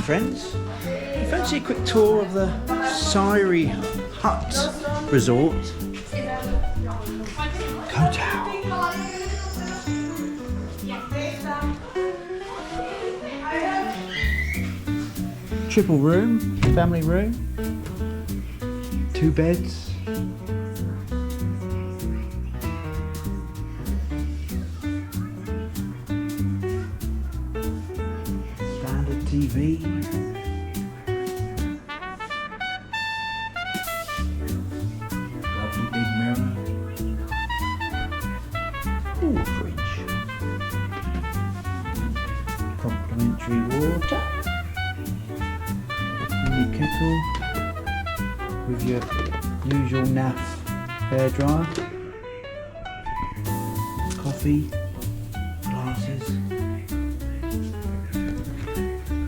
friends. Fancy a quick tour of the Sairee Hut Resort? Go down. Triple room, family room, 2 beds. Standard TV. Lovely big mirror. Ooh, fridge. Complimentary water. Mini kettle with your usual naff hairdryer. Coffee, glasses,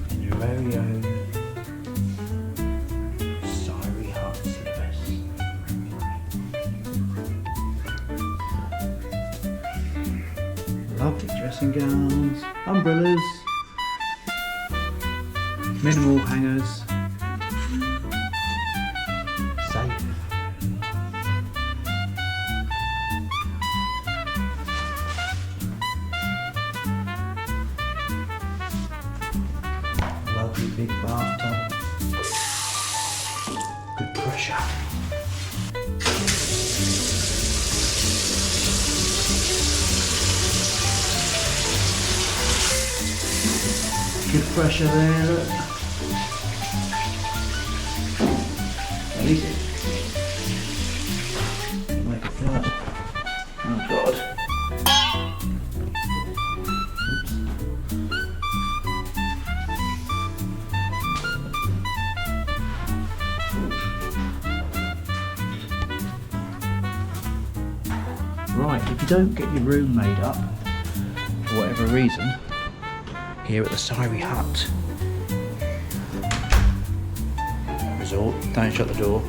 and your very own Sairee Hut slippers. Lovely dressing gowns, umbrellas, minimal hangers, safe. Lovely big bathtub. Good pressure. Good pressure there, look. At least it make a flood. Oh God. Right, if you don't get your room made up, for whatever reason, here at the Sairee Hut Resort, don't shut the door,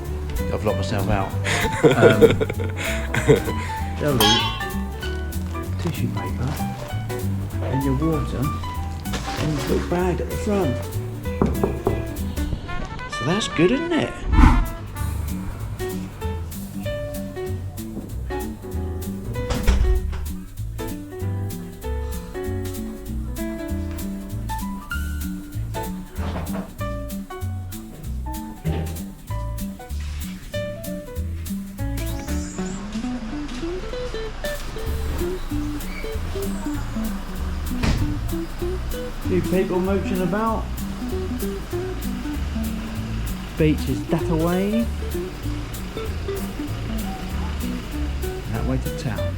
I've locked myself out. They'll leave tissue paper and your water in this little bag at the front. So that's good, isn't it? Few people mooching about. Beach is that away. That way to town.